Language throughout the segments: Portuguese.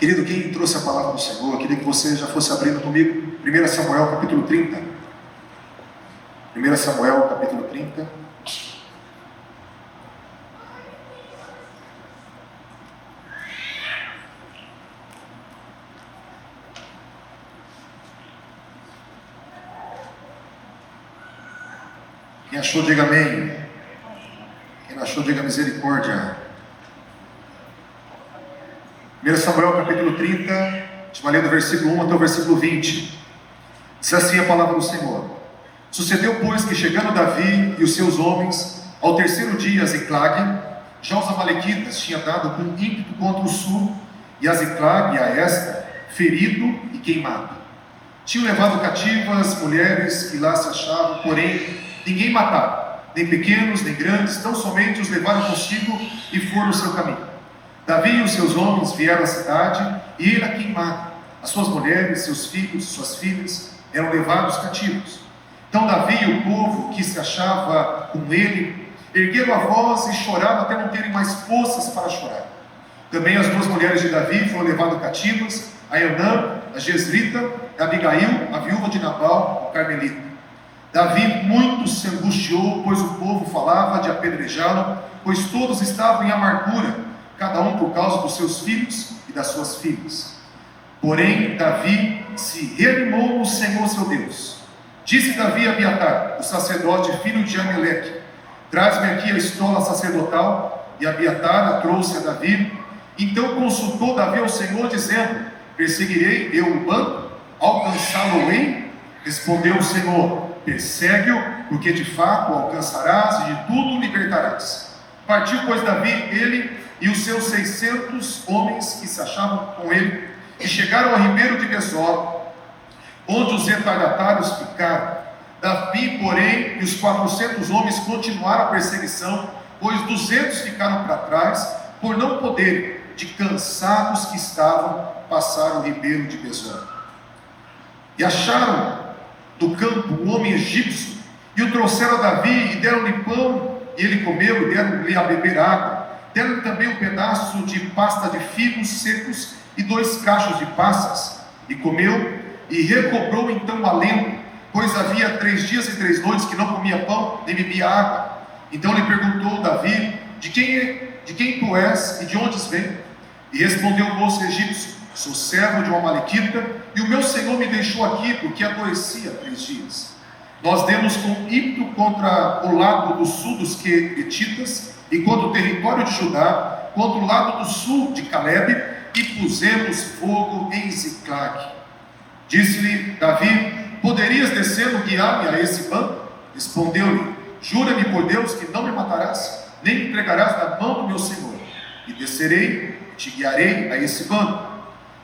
Querido, quem trouxe a palavra do Senhor, eu queria que você já fosse abrindo comigo 1 Samuel capítulo 30. 1 Samuel capítulo 30. Quem achou, diga amém. Quem não achou, diga misericórdia. 1 Samuel capítulo 30, a gente vai ler do versículo 1 até o versículo 20. Diz assim a palavra do Senhor: Sucedeu, pois, que chegando Davi e os seus homens ao terceiro dia a Ziclague, já os amalequitas tinham dado com ímpeto contra o sul, e a Ziclague, a esta, ferido e queimado. Tinham levado cativas mulheres que lá se achavam, porém ninguém mataram, nem pequenos nem grandes, tão somente os levaram consigo e foram o seu caminho. Davi e os seus homens vieram à cidade, e ele a queimado. As suas mulheres, seus filhos, suas filhas eram levados cativos. Então Davi e o povo que se achava com ele ergueram a voz e choraram até não terem mais forças para chorar. Também as duas mulheres de Davi foram levadas cativas, a Eunã, a Jezrita, a Abigail, a viúva de Nabal, o carmelita. Davi muito se angustiou, pois o povo falava de apedrejá-lo, pois todos estavam em amargura, cada um por causa dos seus filhos e das suas filhas. Porém Davi se reanimou no Senhor seu Deus. Disse Davi a Abiatar, o sacerdote, filho de Ameleque: Traz-me aqui a estola sacerdotal. E Abiatar a trouxe a Davi. Então consultou Davi ao Senhor, dizendo: Perseguirei eu o bando? Alcançá-lo-ei? Respondeu o Senhor: Persegue-o, porque de fato o alcançarás e de tudo o libertarás. Partiu, pois, Davi, ele e os seus 600 homens que se achavam com ele, e chegaram ao ribeiro de Besor, onde os retardatários ficaram. Davi, porém, e os 400 homens continuaram a perseguição, pois 200 ficaram para trás, por não poderem, de cansados que estavam, passar o ribeiro de Besor. E acharam do campo um homem egípcio, e o trouxeram a Davi, e deram-lhe pão, e ele comeu, e deram-lhe a beber água. Deram também um pedaço de pasta de figos secos e 2 cachos de passas, e comeu, e recobrou então o alento, pois havia 3 dias e 3 noites que não comia pão, nem bebia água. Então lhe perguntou Davi: de quem tu és e de onde vem? E respondeu o moço egípcio: Sou servo de uma amalequita, e o meu senhor me deixou aqui, porque adoecia 3 dias. Nós demos com ímpeto contra o lado do sul dos Queretitas, e contra o território de Judá, contra o lado do sul de Caleb, e pusemos fogo em Ziclague. Disse-lhe Davi: Poderias descer e guiar-me a esse bando? Respondeu-lhe: Jura-me por Deus que não me matarás, nem me entregarás na mão do meu senhor. E descerei, e te guiarei a esse bando.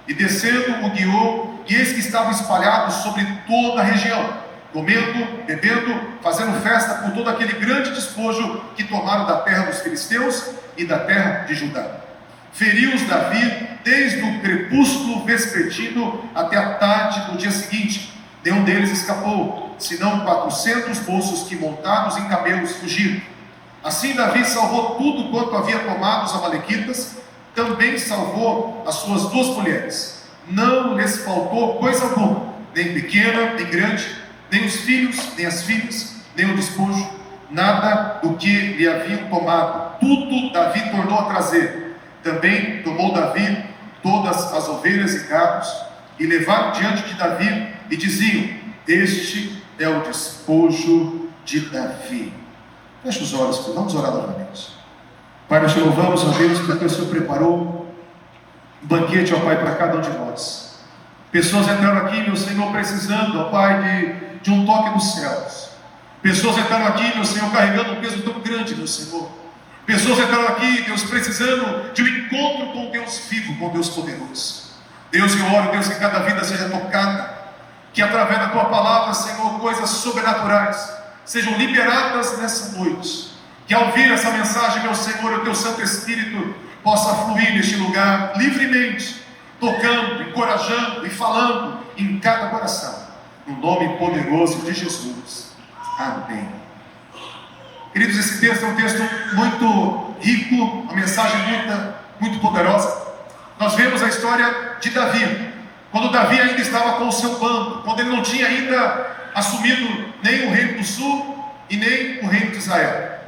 E descendo o guiou, e eis que estavam espalhados sobre toda a região, comendo, bebendo, fazendo festa por todo aquele grande despojo que tomaram da terra dos filisteus e da terra de Judá. Feriu-os Davi desde o crepúsculo vespertino até a tarde do dia seguinte. Nenhum deles escapou, senão 400 moços que, montados em camelos, fugiram. Assim Davi salvou tudo quanto havia tomado os amalequitas, também salvou as suas 2 mulheres. Não lhes faltou coisa alguma, nem pequena, nem grande, nem os filhos, nem as filhas, nem o despojo, nada do que lhe haviam tomado. Tudo Davi tornou a trazer. Também tomou Davi todas as ovelhas e gados, e levaram diante de Davi, e diziam: Este é o despojo de Davi. Feche os olhos, vamos orar novamente. Pai, nós te louvamos, ó Deus, porque o Senhor preparou um banquete, ó Pai, para cada um de nós. Pessoas entraram aqui, meu Senhor, precisando, ó Pai, de um toque dos céus. Pessoas entraram aqui, meu Senhor, carregando um peso tão grande, meu Senhor. Pessoas entraram aqui, Deus, precisando de um encontro com Deus vivo, com Deus poderoso. Deus, eu oro, Deus, que cada vida seja tocada, que através da Tua palavra, Senhor, coisas sobrenaturais sejam liberadas nessa noite. Que ao ouvir essa mensagem, meu Senhor, o Teu Santo Espírito possa fluir neste lugar livremente, tocando, encorajando e falando em cada coração. No nome poderoso de Jesus. Amém. Queridos, esse texto é um texto muito rico, uma mensagem muito poderosa. nós vemos a história de Davi, quando Davi ainda estava com o seu bando, quando ele não tinha ainda assumido nem o reino do sul e nem o reino de Israel.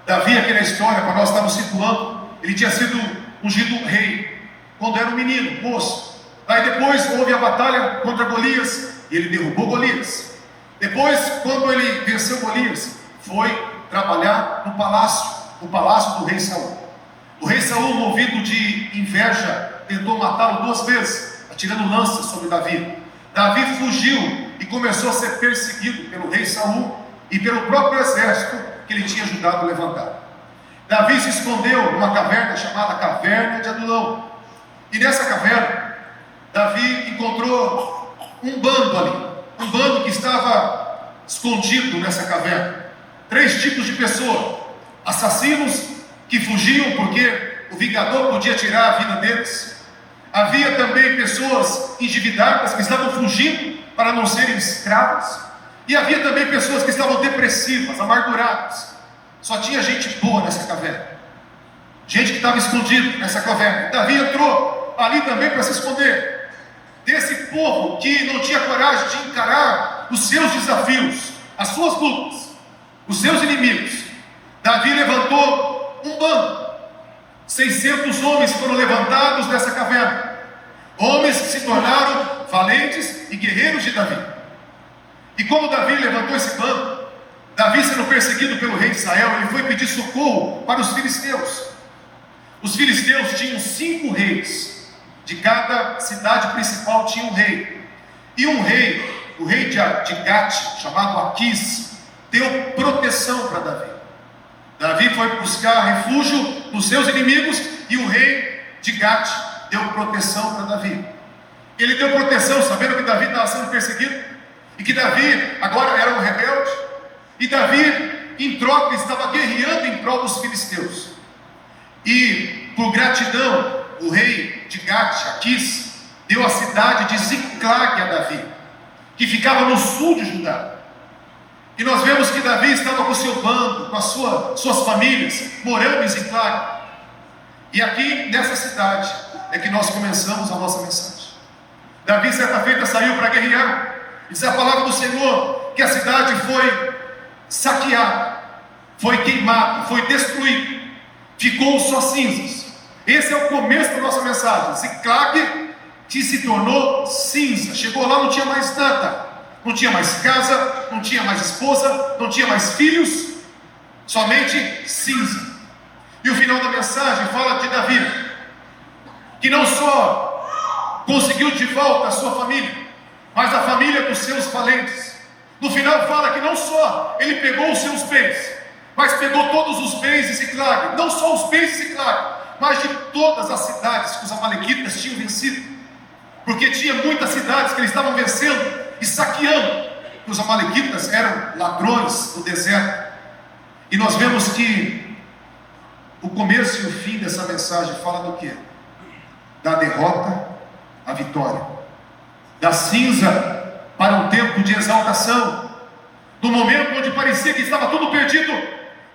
Davi, aqui na história, para nós estarmos situando, ele tinha sido ungido rei quando era um menino, moço. Aí depois houve a batalha contra Golias e ele derrubou Golias. Depois, quando ele venceu Golias, foi trabalhar no palácio do rei Saul. O rei Saul, movido de inveja, tentou matá-lo 2 vezes, atirando lanças sobre Davi. Davi fugiu e começou a ser perseguido pelo rei Saul e pelo próprio exército que ele tinha ajudado a levantar. Davi se escondeu numa caverna chamada Caverna de Adulão. E nessa caverna, Davi encontrou um bando ali, um bando que estava escondido nessa caverna. 3 tipos de pessoas: assassinos que fugiam porque o vingador podia tirar a vida deles. Havia também pessoas endividadas que estavam fugindo para não serem escravas. E havia também pessoas que estavam depressivas, amarguradas. Só tinha gente boa nessa caverna, gente que estava escondida nessa caverna. Davi entrou ali também para se esconder desse povo que não tinha coragem de encarar os seus desafios, as suas lutas, os seus inimigos. Davi levantou um bando. 600 homens foram levantados nessa caverna, homens que se tornaram valentes e guerreiros de Davi. E quando Davi levantou esse bando, Davi, sendo perseguido pelo rei de Israel, ele foi pedir socorro para os filisteus. Os filisteus tinham 5 reis, de cada cidade principal tinha um rei. E um rei, o rei de Gate, chamado Aquis, deu proteção para Davi. Davi foi buscar refúgio dos seus inimigos e o rei de Gate deu proteção para Davi. Ele deu proteção sabendo que Davi estava sendo perseguido e que Davi agora era um rebelde. E Davi, em troca, estava guerreando em prol dos filisteus. E por gratidão, o rei de Gate, Aquis, deu a cidade de Ziclag a Davi, que ficava no sul de Judá. E nós vemos que Davi estava com o seu bando, com as suas famílias, morando em Ziclag. E aqui nessa cidade é que nós começamos a nossa mensagem. Davi certa feita saiu para guerrear. E diz a palavra do Senhor que a cidade foi saqueada, foi queimada, foi destruída, ficou só cinzas. Esse é o começo da nossa mensagem. Ziclag que se tornou cinza. Chegou lá, não tinha mais nada. Não tinha mais casa, não tinha mais esposa, não tinha mais filhos, somente cinza. E o final da mensagem fala de Davi, que não só conseguiu de volta a sua família, mas a família dos seus valentes. No final fala que não só ele pegou os seus bens, mas pegou todos os bens de Ziclag, não só os bens de Ziclag, mas de todas as cidades que os amalequitas tinham vencido, porque tinha muitas cidades que eles estavam vencendo e saqueando. Os amalequitas eram ladrões do deserto. E nós vemos que o começo e o fim dessa mensagem fala do quê? Da derrota à vitória, da cinza para um tempo de exaltação, do momento onde parecia que estava tudo perdido,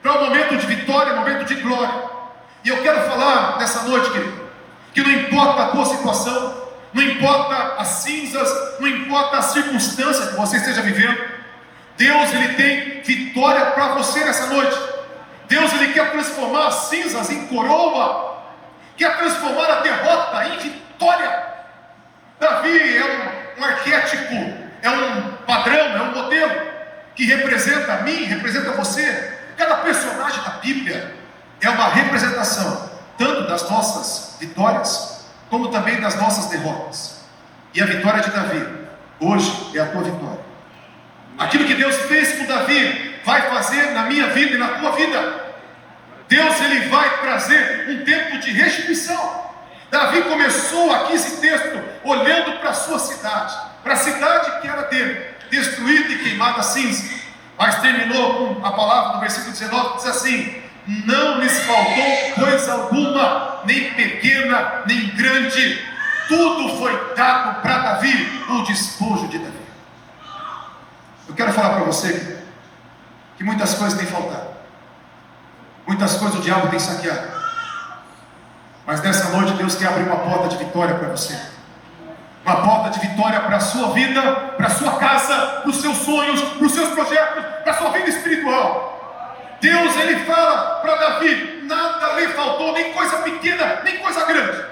para um momento de vitória, um momento de glória. E eu quero falar nessa noite, querido, que não importa a tua situação, não importa as cinzas, não importa a circunstância que você esteja vivendo, Deus ele tem vitória para você nessa noite. Deus ele quer transformar as cinzas em coroa, quer transformar a derrota em vitória. Davi é um arquétipo, é um padrão, é um modelo que representa a mim, representa você. Cada personagem da Bíblia é uma representação tanto das nossas vitórias como também das nossas derrotas. E a vitória de Davi hoje é a tua vitória. Aquilo que Deus fez com Davi vai fazer na minha vida e na tua vida. Deus ele vai trazer um tempo de restituição. Davi começou aqui esse texto olhando para a sua cidade, para a cidade que era dele, destruída e queimada a cinza, mas terminou com a palavra do versículo 19, que diz assim: não lhes faltou coisa alguma, nem pequena, nem grande, tudo foi dado para Davi, o despojo de Davi. Eu quero falar para você que muitas coisas têm faltado, muitas coisas o diabo tem saqueado, Mas nessa noite Deus quer abrir uma porta de vitória para você. Uma porta de vitória para a sua vida, para a sua casa, para os seus sonhos, para os seus projetos, para a sua vida espiritual. Deus, Ele fala para Davi: nada lhe faltou, nem coisa pequena, nem coisa grande.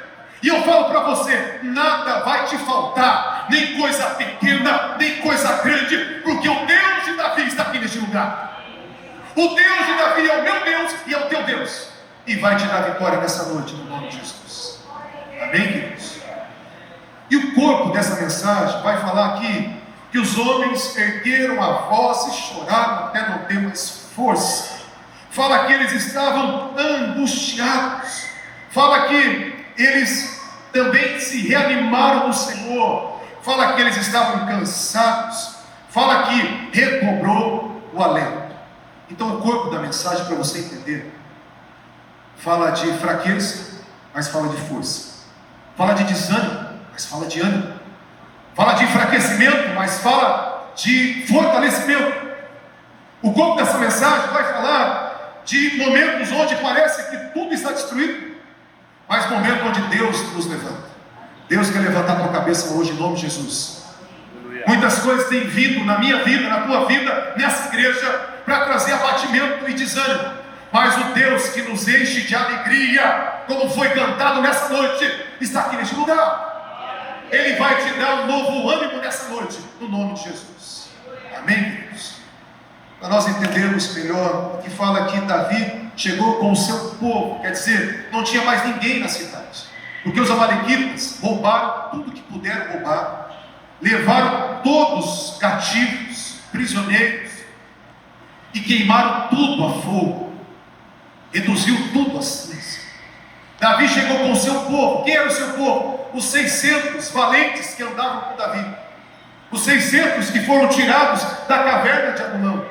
E eu falo para você: nada vai te faltar, nem coisa pequena, nem coisa grande, porque o Deus de Davi está aqui neste lugar. O Deus de Davi é o meu Deus e é o teu Deus, e vai te dar vitória nessa noite, no nome de Jesus. Amém, queridos? E o corpo dessa mensagem vai falar aqui que os homens ergueram a voz e choraram até não ter mais força. Fala que eles estavam angustiados. Fala que eles também se reanimaram no Senhor. Fala que eles estavam cansados. Fala que recobrou o alento. Então o corpo da mensagem, para você entender, fala de fraqueza, mas fala de força. Fala de desânimo, mas fala de ânimo. Fala de enfraquecimento, mas fala de fortalecimento. O corpo dessa mensagem vai falar de momentos onde parece que tudo está destruído, mas momentos onde Deus nos levanta. Deus quer levantar a tua cabeça hoje em nome de Jesus. Muitas coisas têm vindo na minha vida, na tua vida, nessa igreja, para trazer abatimento e desânimo. Mas o Deus que nos enche de alegria, como foi cantado nessa noite, está aqui neste lugar. Ele vai te dar um novo ânimo nessa noite, no nome de Jesus. Amém, queridos? Para nós entendermos melhor, que fala que Davi chegou com o seu povo, quer dizer, não tinha mais ninguém na cidade, porque os amalequitas roubaram tudo que puderam roubar, levaram todos cativos, prisioneiros, e queimaram tudo a fogo, reduziu tudo a cinza. Davi chegou com o seu povo. Quem era o seu povo? Os 600 valentes que andavam com Davi, os 600 que foram tirados da caverna de Adulão.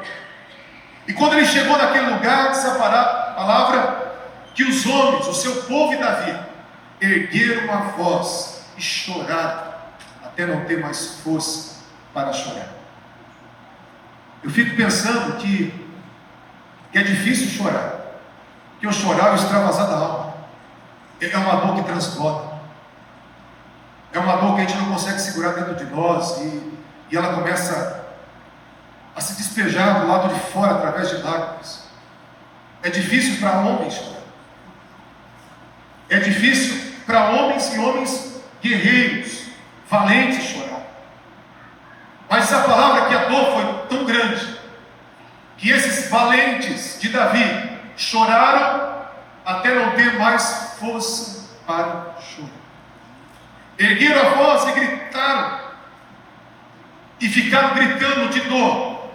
E quando ele chegou naquele lugar, diz a palavra que os homens, o seu povo e Davi, ergueram a voz e choraram até não ter mais força para chorar. Eu fico pensando que é difícil chorar, que o chorar é o extravasar da alma. É uma dor que transborda, é uma dor que a gente não consegue segurar dentro de nós, e ela começa a se despejar do lado de fora através de lágrimas. É difícil para homens chorar, é difícil para homens e homens guerreiros, valentes chorar. Mas a palavra que a dor foi tão grande, que esses valentes de Davi choraram até não ter mais força para chorar. Ergueram a voz e gritaram, e ficaram gritando de dor,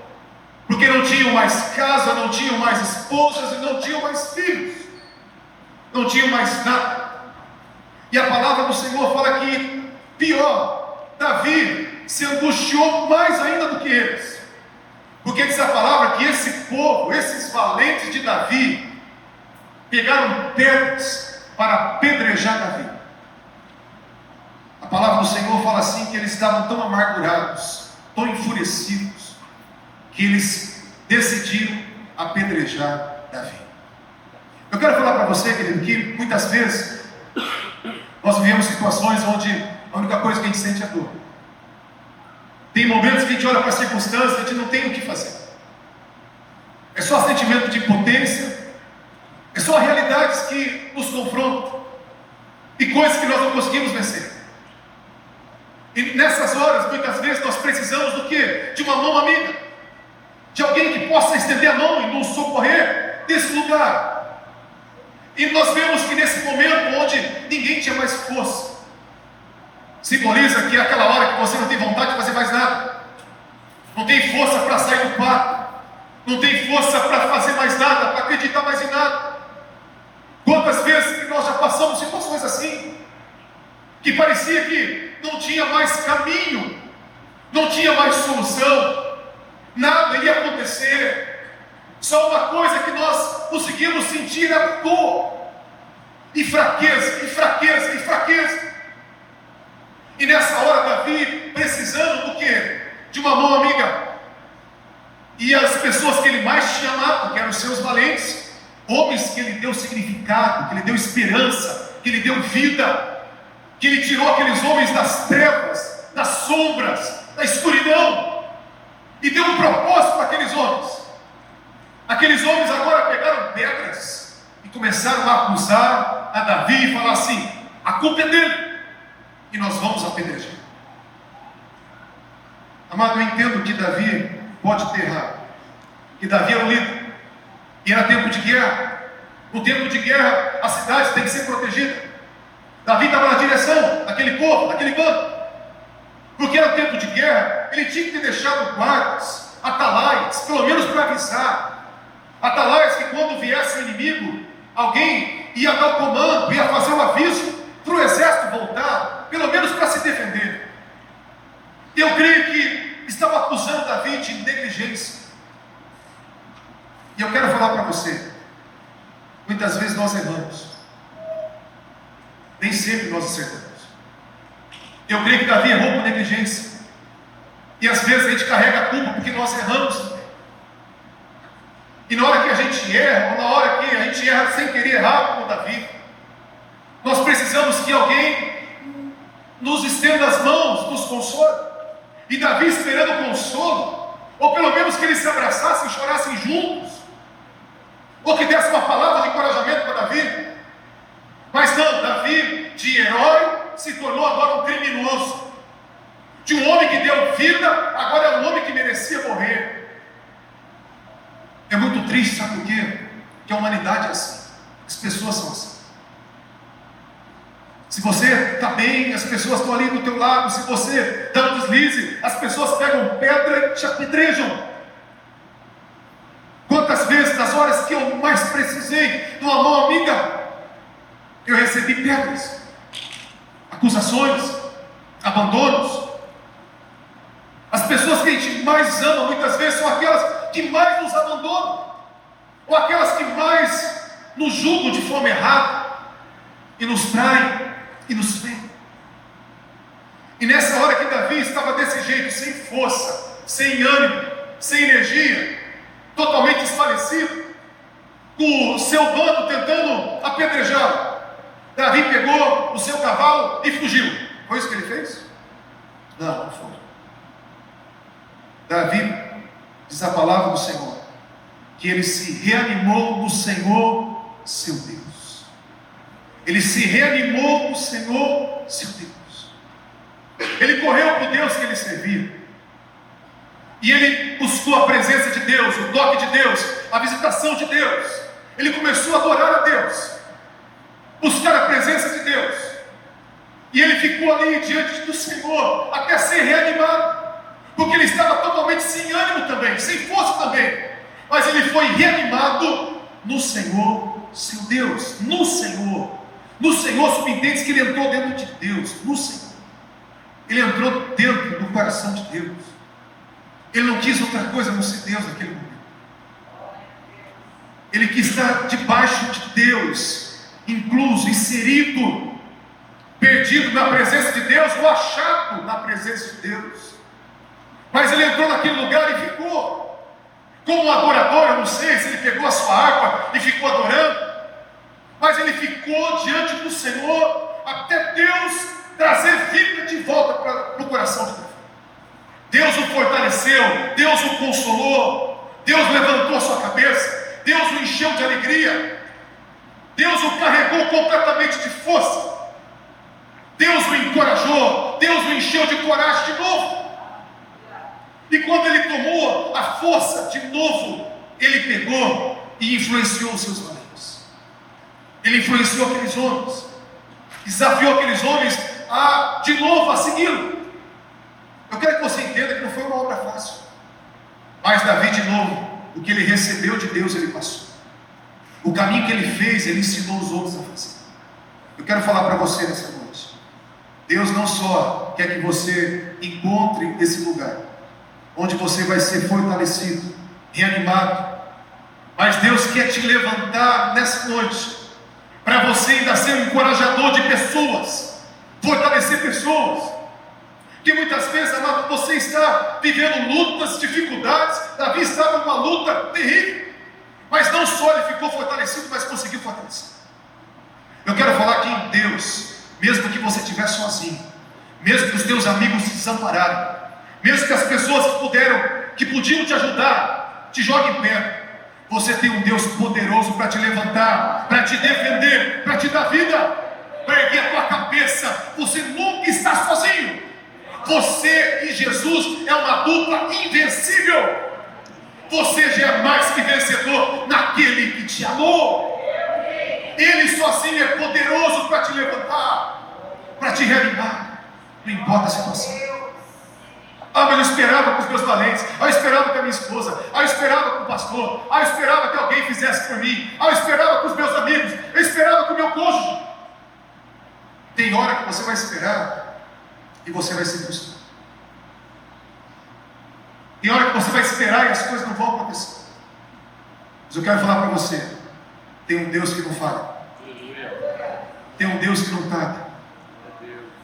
porque não tinham mais casa, não tinham mais esposas, e não tinham mais filhos, não tinham mais nada. E a palavra do Senhor fala que, pior, Davi se angustiou mais ainda do que eles, porque diz a palavra que esse povo, esses valentes de Davi, pegaram pedras para apedrejar Davi. A palavra do Senhor fala assim, que eles estavam tão amargurados, tão enfurecidos, que eles decidiram apedrejar Davi. Eu quero falar para você, querido, que muitas vezes nós vivemos situações onde a única coisa que a gente sente é dor. Tem momentos que a gente olha para a circunstância e a gente não tem o que fazer. É só sentimento de impotência, é só realidades que nos confrontam, e coisas que nós não conseguimos vencer. E nessas horas, muitas vezes, nós precisamos do quê? De uma mão amiga, de alguém que possa estender a mão e nos socorrer desse lugar. E nós vemos que nesse momento onde ninguém tinha mais força, simboliza que é aquela hora que você não tem vontade de fazer mais nada, não tem força para sair do quarto, não tem força para fazer mais nada, para acreditar mais em nada. Quantas vezes que nós já passamos situações assim, que parecia que não tinha mais caminho, não tinha mais solução, nada ia acontecer, só uma coisa que nós conseguimos sentir era dor, e fraqueza, e fraqueza, e fraqueza. E nessa hora Davi precisando do quê? De uma mão amiga. E as pessoas que ele mais tinha amado, que eram os seus valentes, homens que ele deu significado, que ele deu esperança, que lhe deu vida, que lhe tirou aqueles homens das trevas, das sombras, da escuridão, e deu um propósito para aqueles homens. Aqueles homens agora pegaram pedras e começaram a acusar a Davi e falar assim: a culpa é dele, e nós vamos apedrejar. Amado, eu entendo que Davi pode ter errado, que Davi era um líder, e era tempo de guerra. No tempo de guerra, a cidade tem que ser protegida. Davi estava na direção daquele povo, daquele bando, porque era tempo de guerra. Ele tinha que ter deixado guardas, atalaias, pelo menos para avisar. Atalaias que quando viesse o inimigo, alguém ia dar o comando, ia fazer o aviso para o exército voltar, pelo menos para se defender. Eu creio que estava acusando Davi de negligência. E eu quero falar para você, muitas vezes nós erramos, nem sempre nós acertamos. Eu creio que Davi errou por negligência, e às vezes a gente carrega a culpa porque nós erramos também. E na hora que a gente erra, ou na hora que a gente erra sem querer errar, como Davi, nós precisamos que alguém nos estenda as mãos, nos console. E Davi esperando o consolo, ou pelo menos que eles se abraçassem e chorassem juntos, ou que desse uma palavra de encorajamento para Davi. Mas não, Davi, de herói, se tornou agora um criminoso. De um homem que deu vida, agora é um homem que merecia morrer. É muito triste, sabe por quê? Que a humanidade é assim, as pessoas são assim. Se você está bem, as pessoas estão ali do teu lado. Se você dá um deslize, as pessoas pegam pedra e te apedrejam. Quantas vezes, nas horas que eu mais precisei de uma mão amiga, eu recebi pedras, acusações, abandonos. As pessoas que a gente mais ama, muitas vezes, são aquelas que mais nos abandonam, ou aquelas que mais nos julgam de forma errada, e nos traem, e nos ferem. E nessa hora que Davi estava desse jeito, sem força, sem ânimo, sem energia, totalmente desfalecido, com o seu bando tentando apedrejá-lo, Davi pegou o seu cavalo e fugiu. Foi isso que ele fez? Não, não foi. Davi, diz a palavra do Senhor, que ele se reanimou no Senhor, seu Deus. Ele se reanimou no Senhor, seu Deus. Ele correu para o Deus que ele servia. E ele buscou a presença de Deus, o toque de Deus, a visitação de Deus. Ele começou a adorar a Deus, buscar a presença de Deus. E ele ficou ali diante do Senhor, até ser reanimado, porque ele estava totalmente sem ânimo também, sem força também. Mas ele foi reanimado no Senhor, seu Deus, no Senhor. No Senhor, subentende que ele entrou dentro de Deus, no Senhor. Ele entrou dentro do coração de Deus. Ele não quis outra coisa a não ser Deus naquele momento. Ele quis estar debaixo de Deus, incluso, inserido, perdido na presença de Deus, ou achado na presença de Deus. Mas ele entrou naquele lugar e ficou. Como um adorador, eu não sei se ele pegou a sua harpa e ficou adorando, mas ele ficou diante do Senhor até Deus trazer vida de volta para o coração de Deus. Deus o fortaleceu, Deus o consolou, Deus levantou a sua cabeça, Deus o encheu de alegria, Deus o carregou completamente de força, Deus o encorajou, Deus o encheu de coragem de novo. E quando ele tomou a força de novo, ele pegou e influenciou os seus valentes. Ele influenciou aqueles homens, desafiou aqueles homens a de novo a segui-lo. Eu quero que você entenda que não foi uma obra fácil, mas Davi de novo, o que ele recebeu de Deus ele passou. O caminho que ele fez, ele ensinou os outros a fazer. Eu quero falar para você nessa noite, Deus não só quer que você encontre esse lugar onde você vai ser fortalecido, reanimado, mas Deus quer te levantar nessa noite, para você ainda ser um encorajador de pessoas, fortalecer pessoas, que muitas vezes, amado, você está vivendo lutas, dificuldades. Davi estava numa luta terrível, mas não só ele ficou fortalecido, mas conseguiu fortalecer. Eu quero falar aqui em Deus, mesmo que você estiver sozinho, mesmo que os teus amigos se desampararem, mesmo que as pessoas que podiam te ajudar, te joguem perto, você tem um Deus poderoso para te levantar, para te defender, para te dar vida, para erguer a tua cabeça. Você nunca está sozinho. Você e Jesus é uma dupla invencível. Você já é mais que vencedor naquele que te amou. Ele sozinho é poderoso para te levantar, para te reanimar, não importa a situação. Mas eu esperava com os meus valentes, eu esperava com a minha esposa, eu esperava com o pastor, eu esperava que alguém fizesse por mim, eu esperava com os meus amigos, eu esperava com o meu cônjuge. Tem hora que você vai esperar e você vai se frustrar. Tem hora que você vai esperar e as coisas não vão acontecer. Mas eu quero falar para você, tem um Deus que não fala, tem um Deus que não tarda,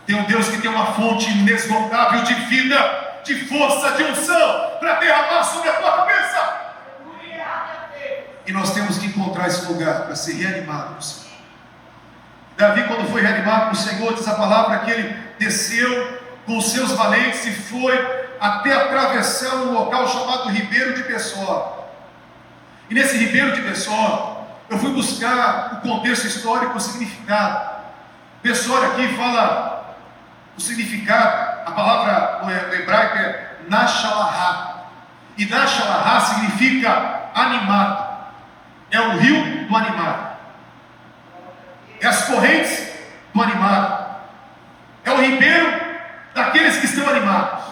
tem um Deus que tem uma fonte inesgotável de vida, de força, de unção, para derramar sobre a tua cabeça. E nós temos que encontrar esse lugar para ser reanimado no Senhor. Davi, quando foi reanimado no Senhor, diz a palavra que ele desceu com os seus valentes e foi até atravessar um local chamado Ribeiro de Besor. E nesse Ribeiro de Besor, eu fui buscar o contexto histórico, o significado. Besor aqui fala o significado, a palavra no hebraico é Nashalahá. E Nashalahá significa animado. É o rio do animado. É as correntes do animado. É o ribeiro daqueles que estão animados.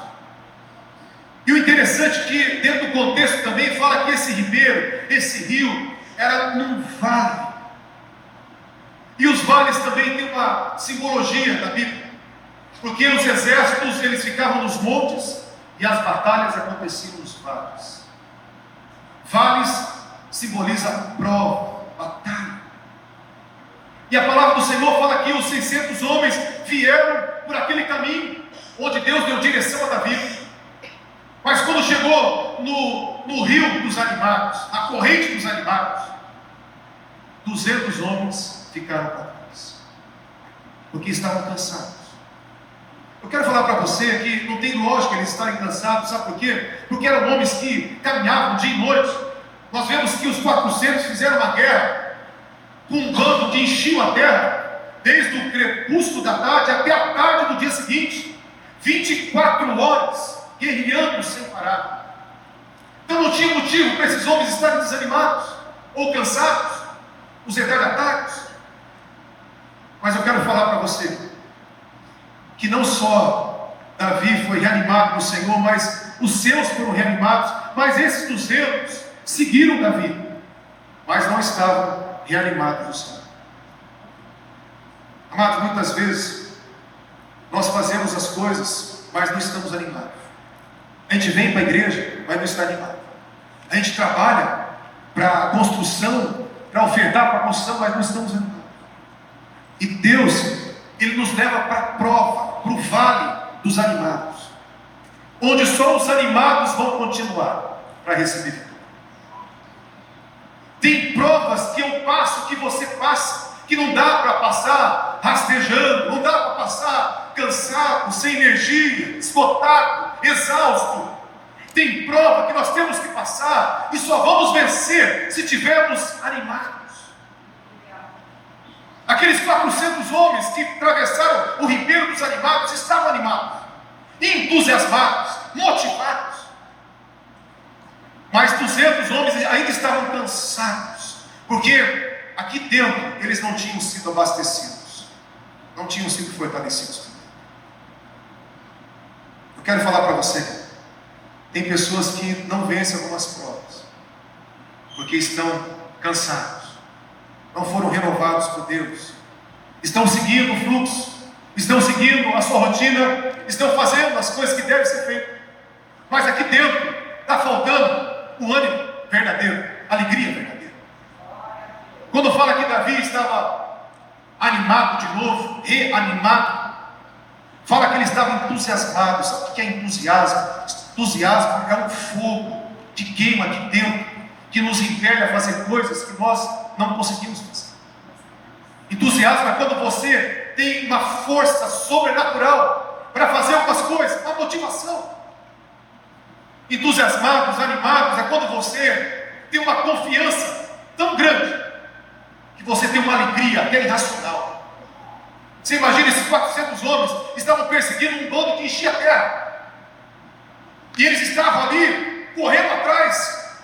E o interessante é que dentro do contexto também fala que esse ribeiro, esse rio, era num vale. E os vales também têm uma simbologia da Bíblia. Porque os exércitos, eles ficavam nos montes e as batalhas aconteciam nos vales. Vales simboliza prova, batalha. E a palavra do Senhor fala que os 600 homens vieram por aquele caminho onde Deus deu direção a Davi. Mas quando chegou no rio dos animados, na corrente dos animados, 200 homens ficaram para trás, porque estavam cansados. Eu quero falar para você que não tem lógica eles estarem cansados, sabe por quê? Porque eram homens que caminhavam dia e noite. Nós vemos que os 400 fizeram uma guerra com um bando que enchiam a terra, desde o crepúsculo da tarde até a tarde do dia seguinte, 24 horas, guerreando sem parar. Então não tinha motivo para esses homens estarem desanimados, ou cansados, os retardatários. Mas eu quero falar para você, que não só Davi foi reanimado no Senhor, mas os seus foram reanimados, mas esses 200 seguiram Davi, mas não estavam reanimados no Senhor. Amados, muitas vezes nós fazemos as coisas, mas não estamos animados. A gente vem para a igreja, mas não está animado. A gente trabalha para a construção, para ofertar para a construção, mas não estamos animados. E Deus, Ele nos leva para a prova, para o vale dos animados, onde só os animados vão continuar para receber vitória. Tem provas que eu passo, que você passa, que não dá para passar rastejando, não dá para passar cansado, sem energia, esgotado, exausto. Tem prova que nós temos que passar e só vamos vencer se tivermos animados. Aqueles 400 homens que atravessaram o ribeiro dos animados estavam animados, entusiasmados, motivados. Mas 200 homens ainda estavam cansados, porque aqui dentro eles não tinham sido abastecidos, não tinham sido fortalecidos. Eu quero falar para você, tem pessoas que não vencem algumas provas, porque estão cansados, não foram renovados por Deus, estão seguindo o fluxo, estão seguindo a sua rotina, estão fazendo as coisas que devem ser feitas, mas aqui dentro está faltando o ânimo verdadeiro, a alegria verdadeira. Quando fala que Davi estava animado de novo, reanimado, fala que ele estava entusiasmado. Sabe o que é entusiasmo? Entusiasmo é um fogo que queima aqui dentro, que nos impele a fazer coisas que nós não conseguimos fazer. Entusiasmo Entusiasmo é quando você tem uma força sobrenatural para fazer algumas coisas, uma motivação. Entusiasmados, animados, é quando você tem uma confiança tão grande que você tem uma alegria até irracional. Você imagina, esses 400 homens estavam perseguindo um bando que enchia a terra, e eles estavam ali correndo atrás.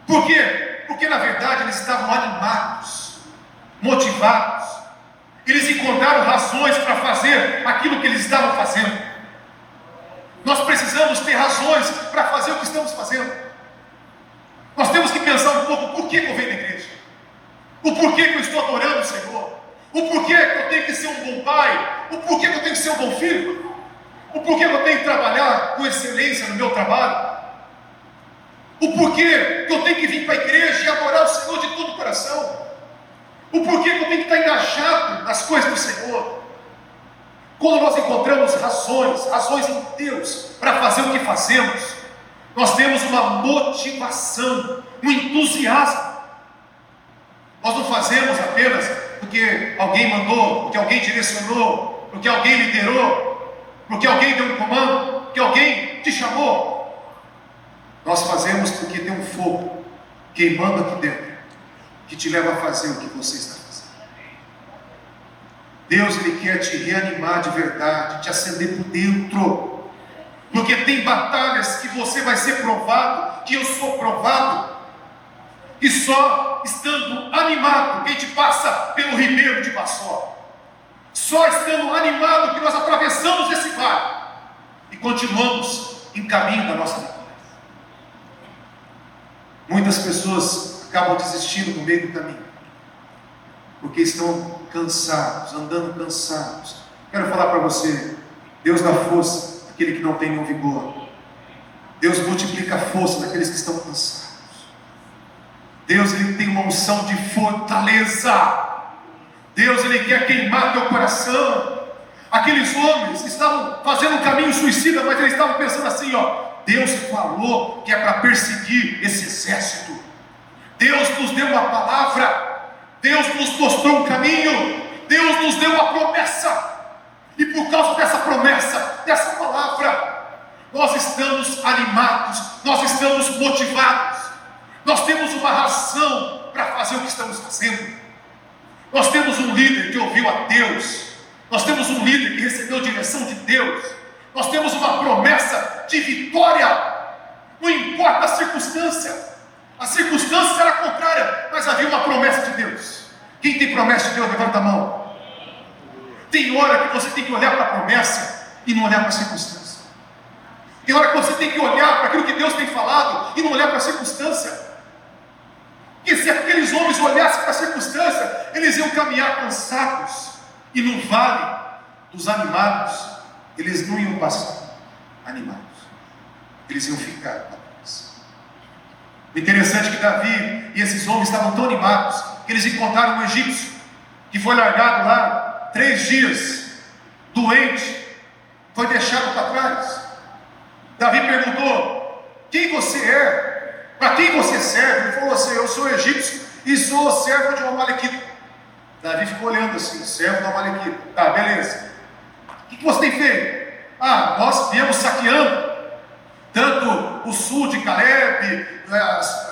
Por quê? Porque na verdade eles estavam animados, motivados. Eles encontraram razões para fazer aquilo que eles estavam fazendo. Nós precisamos ter razões para fazer o que estamos fazendo. Nós temos que pensar um pouco: por que eu venho na igreja? O porquê que eu estou adorando o Senhor? O porquê que eu tenho que ser um bom pai? O porquê que eu tenho que ser um bom filho? O porquê que eu tenho que trabalhar com excelência no meu trabalho? O porquê que eu tenho que vir para a igreja e adorar o Senhor de todo o coração? O porquê que eu tenho que estar engajado nas coisas do Senhor? Quando nós encontramos razões em Deus para fazer o que fazemos, nós temos uma motivação, um entusiasmo. Nós não fazemos apenas porque alguém mandou, porque alguém direcionou, porque alguém liderou, porque alguém deu um comando, porque alguém te chamou. Nós fazemos porque tem um fogo queimando aqui dentro, que te leva a fazer o que você está fazendo. Deus, Ele quer te reanimar de verdade, te acender por dentro, porque tem batalhas que você vai ser provado, que eu sou provado, e só estando animado que a gente passa pelo ribeiro de Bassó, só estando animado que nós atravessamos esse vale e continuamos em caminho da nossa vitória. Muitas pessoas acabam desistindo no meio do caminho, porque estão cansados, andando cansados. Quero falar para você: Deus dá força àquele que não tem nenhum vigor. Deus multiplica a força daqueles que estão cansados. Deus, Ele tem uma unção de fortaleza. Deus, Ele quer queimar teu coração. Aqueles homens estavam fazendo um caminho suicida, mas eles estavam pensando assim, Deus falou que é para perseguir esse exército. Deus nos deu uma palavra, Deus nos mostrou um caminho, Deus nos deu uma promessa, e por causa dessa promessa, dessa palavra, nós estamos animados, nós estamos motivados, nós temos uma razão para fazer o que estamos fazendo. Nós temos um líder que ouviu a Deus, nós temos um líder que recebeu direção de Deus, nós temos uma promessa de vitória. Não importa a circunstância era contrária, mas havia uma promessa de Deus. Quem tem promessa de Deus, levanta a mão. Tem hora que você tem que olhar para a promessa e não olhar para a circunstância. Tem hora que você tem que olhar para aquilo que Deus tem falado e não olhar para a circunstância. E se aqueles homens olhassem para a circunstância, eles iam caminhar cansados, e no vale dos animados, eles não iam passar animados, eles iam ficar animados. O interessante é que Davi e esses homens estavam tão animados, que eles encontraram um egípcio, que foi largado lá 3 dias, doente, foi deixado para trás. Davi perguntou: quem você é? Para quem você serve? Ele falou assim: eu sou egípcio e sou servo de um amalequita. Davi ficou olhando assim: servo do amalequita. Tá, beleza. O que você tem feito? Nós viemos saqueando tanto o sul de Caleb,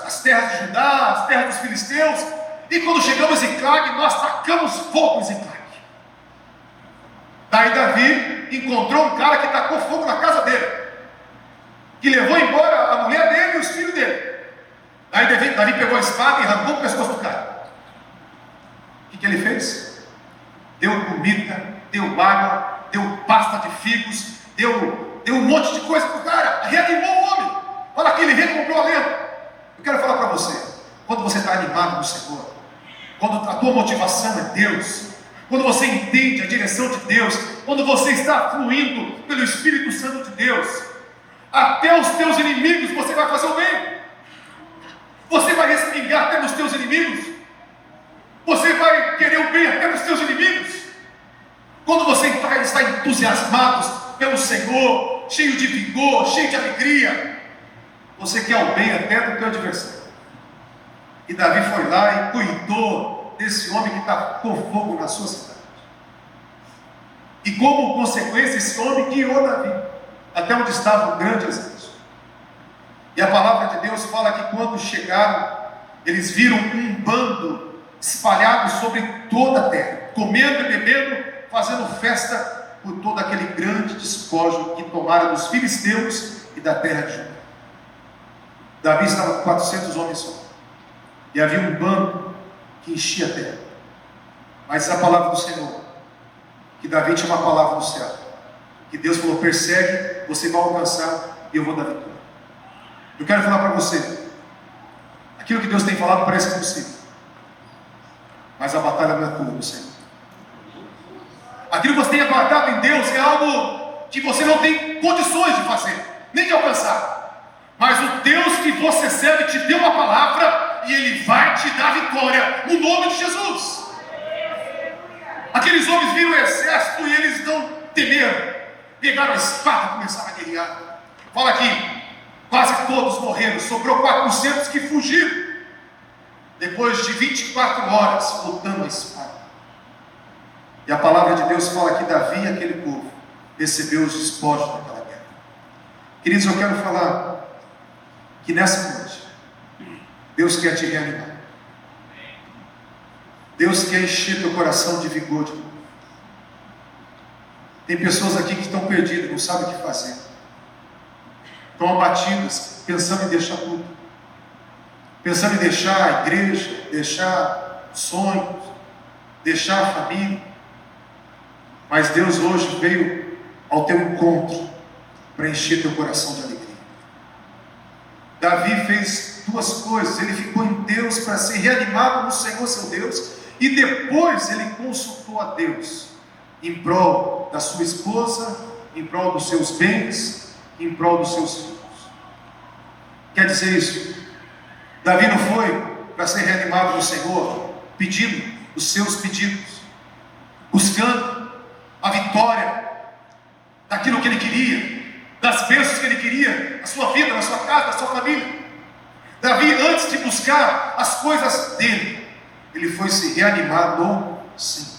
as terras de Judá, as terras dos filisteus, e quando chegamos em Ziclag, nós tacamos fogo em Ziclag. Daí Davi encontrou um cara que tacou fogo na casa dele, que levou embora a mulher dele e os filhos dele. Aí Davi pegou a espada e arrancou o pescoço do cara. O que ele fez? Deu comida, deu água, deu pasta de figos, deu um monte de coisa para o cara, reanimou o homem. Olha que ele recomprou a lenda. Eu quero falar para você: quando você está animado no Senhor, quando a tua motivação é Deus, quando você entende a direção de Deus, quando você está fluindo pelo Espírito Santo de Deus, até os teus inimigos você vai fazer o bem. Você vai respingar até nos teus inimigos. Você vai querer o bem até nos teus inimigos. Quando você está entusiasmado pelo Senhor, cheio de vigor, cheio de alegria, você quer o bem até do teu adversário. E Davi foi lá e cuidou desse homem que tacou fogo na sua cidade. E como consequência, esse homem guiou Davi até onde estava um grande exército. E a palavra de Deus fala que quando chegaram, eles viram um bando espalhado sobre toda a terra, comendo e bebendo, fazendo festa por todo aquele grande despojo que tomaram dos filisteus e da terra de Judá. Davi estava com 400 homens só, e havia um bando que enchia a terra. Mas a palavra do Senhor, que Davi tinha uma palavra do céu, que Deus falou: persegue, você vai alcançar e eu vou dar vitória. Eu quero falar para você, aquilo que Deus tem falado parece impossível, mas a batalha não é tua, do Senhor. Aquilo que você tem aguardado em Deus é algo que você não tem condições de fazer, nem de alcançar. Mas o Deus que você serve te deu uma palavra e Ele vai te dar vitória no nome de Jesus. Aqueles homens viram o exército e eles não temeram, pegaram a espada e começaram a guerrear. Fala aqui, quase todos morreram, sobrou 400 que fugiram, depois de 24 horas lutando a espada. E a palavra de Deus fala que Davi e aquele povo recebeu os despojos daquela guerra. Queridos, eu quero falar que nessa noite Deus quer te reanimar. Deus quer encher teu coração de vigor de novo. Tem pessoas aqui que estão perdidas, não sabem o que fazer, estão abatidas, pensando em deixar tudo, pensando em deixar a igreja, deixar sonhos, deixar a família. Mas Deus hoje veio ao teu encontro para encher teu coração de alegria. Davi fez duas coisas: ele ficou em Deus para ser reanimado no Senhor seu Deus, e depois ele consultou a Deus em prol da sua esposa, em prol dos seus bens, em prol dos seus filhos. Quer dizer isso? Davi não foi para ser reanimado no Senhor pedindo os seus pedidos, buscando a vitória daquilo que ele queria, das bênçãos que ele queria, na sua vida, na sua casa, na sua família. Davi, antes de buscar as coisas dele, ele foi se reanimar no Senhor.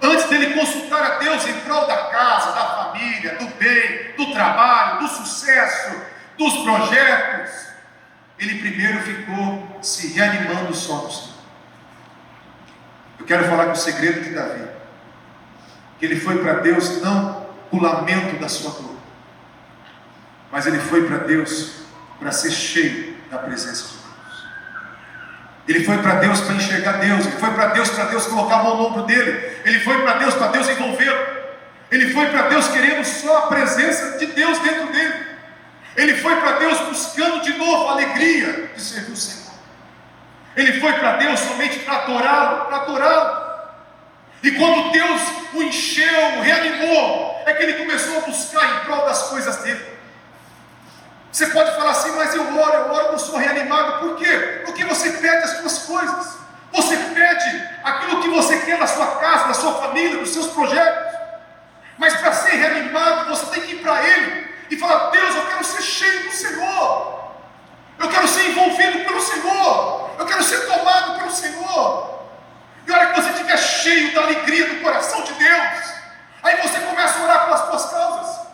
Antes dele consultar a Deus em prol da casa, da família, do bem, do trabalho, do sucesso, dos projetos, ele primeiro ficou se reanimando só no Senhor. Eu quero falar com o segredo de Davi, que ele foi para Deus não o lamento da sua dor, mas ele foi para Deus para ser cheio da presença de Deus. Ele foi para Deus para enxergar Deus. Ele foi para Deus colocar a mão no ombro dele. Ele foi para Deus envolvê-lo. Ele foi para Deus querendo só a presença de Deus dentro dele. Ele foi para Deus buscando de novo a alegria de servir o Senhor. Ele foi para Deus somente para adorá-lo. E quando Deus o encheu, o reanimou, é que ele começou a buscar em prol das coisas dele. Você pode falar assim: mas eu oro, não sou reanimado. Por quê? Porque você pede as suas coisas. Você pede aquilo que você quer na sua casa, na sua família, nos seus projetos. Mas para ser reanimado, você tem que ir para Ele e falar: Deus, eu quero ser cheio do Senhor. Eu quero ser envolvido pelo Senhor. Eu quero ser tomado pelo Senhor. E a hora que você estiver cheio da alegria do coração de Deus, aí você começa a orar pelas suas causas.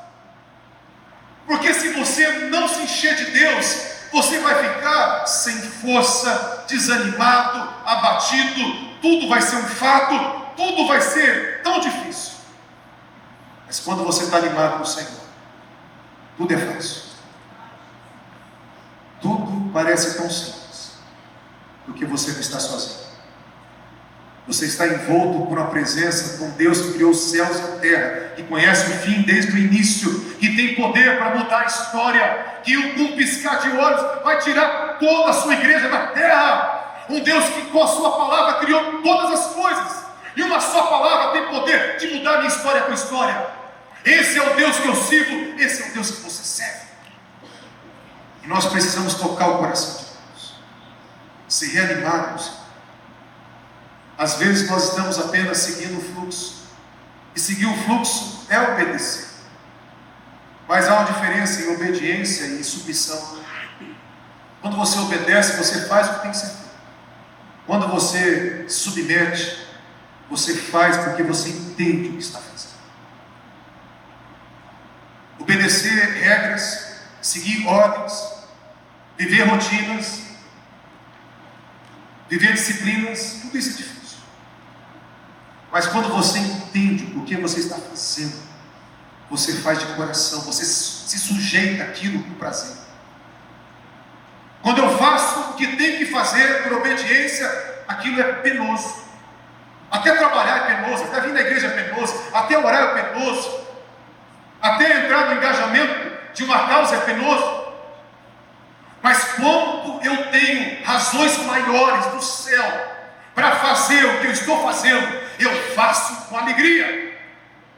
Porque se você não se encher de Deus, você vai ficar sem força, desanimado, abatido. Tudo vai ser um fardo, tudo vai ser tão difícil. Mas quando você está animado no Senhor, tudo é fácil. Tudo parece tão simples, porque você não está sozinho. Você está envolto por uma presença com Deus que criou os céus e a terra, que conhece o fim desde o início, que tem poder para mudar a história, que com um piscar de olhos vai tirar toda a sua igreja da terra. Um Deus que com a sua palavra criou todas as coisas, e uma só palavra tem poder de mudar a minha história com história. Esse é o Deus que eu sirvo, esse é o Deus que você serve. E nós precisamos tocar o coração de Deus, se reanimarmos. Às vezes nós estamos apenas seguindo o fluxo, e seguir o fluxo é obedecer. Mas há uma diferença em obediência e submissão. Quando você obedece, você faz o que tem que ser feito. Quando você se submete, você faz porque você entende o que está fazendo. Obedecer regras, seguir ordens, viver rotinas, viver disciplinas, tudo isso é difícil. Mas quando você entende o que você está fazendo, você faz de coração, você se sujeita àquilo por prazer. Quando eu faço o que tem que fazer por obediência, aquilo é penoso. Até trabalhar é penoso, até vir na igreja é penoso, até orar é penoso, até entrar no engajamento de uma causa é penoso. Mas quando eu tenho razões maiores do céu para fazer o que eu estou fazendo, eu faço com alegria.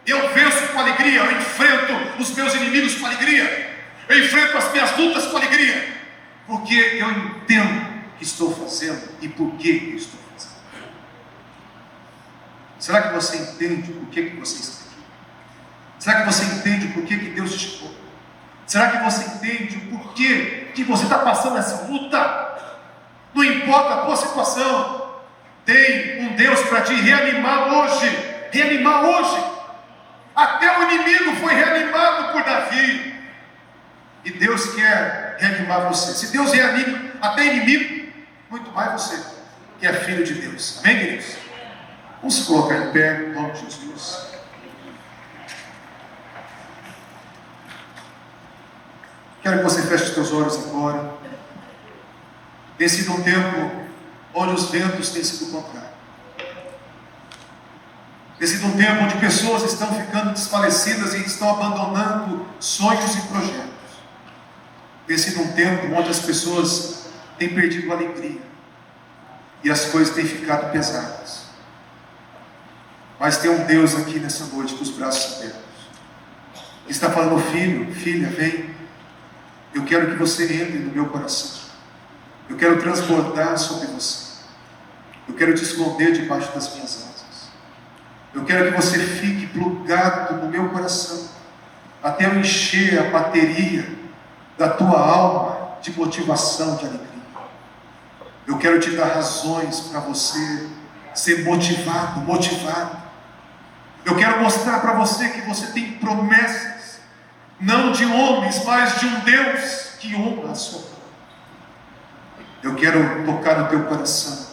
Eu venço com alegria, eu enfrento os meus inimigos com alegria, eu enfrento as minhas lutas com alegria, porque eu entendo o que estou fazendo e por que eu estou fazendo. Será que você entende por que você está aqui? Será que você entende por que Deus te chamou? Será que você entende o porquê que você está passando essa luta? Não importa a tua situação, tem um Deus para te reanimar hoje. Reanimar hoje. Até o inimigo foi reanimado por Davi. E Deus quer reanimar você. Se Deus reanima até inimigo, muito mais você, que é filho de Deus. Amém, queridos? Vamos se colocar em pé, em nome de Jesus. Quero que você feche os teus olhos agora. Tem sido um tempo onde os ventos têm sido contrários. Tem sido um tempo onde pessoas estão ficando desfalecidas e estão abandonando sonhos e projetos. Tem sido um tempo onde as pessoas têm perdido a alegria e as coisas têm ficado pesadas. Mas tem um Deus aqui nessa noite com os braços abertos. Está falando: filho, filha, vem. Eu quero que você entre no meu coração. Eu quero transbordar sobre você. Eu quero te esconder debaixo das minhas asas. Eu quero que você fique plugado no meu coração, até eu encher a bateria da tua alma de motivação, de alegria. Eu quero te dar razões para você ser motivado. Eu quero mostrar para você que você tem promessas, não de homens, mas de um Deus que honra a sua palavra. Eu quero tocar no teu coração,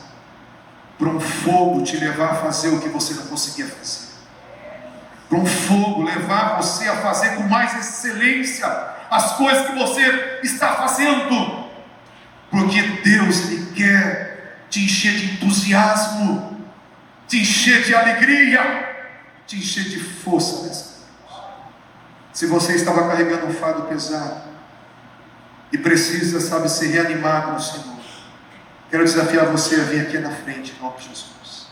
para um fogo te levar a fazer o que você não conseguia fazer. Para um fogo levar você a fazer com mais excelência as coisas que você está fazendo. Porque Deus, Ele quer te encher de entusiasmo, te encher de alegria, te encher de força nessa noite. Se você estava carregando um fardo pesado e precisa, ser reanimado no Senhor, quero desafiar você a vir aqui na frente, em nome de Jesus.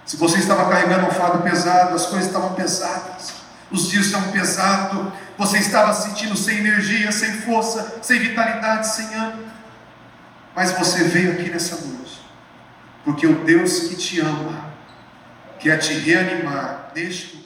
Se você estava carregando um fardo pesado, as coisas estavam pesadas, os dias estavam pesados, você estava se sentindo sem energia, sem força, sem vitalidade, sem ânimo, mas você veio aqui nessa noite, porque o Deus que te ama quer te reanimar neste lugar.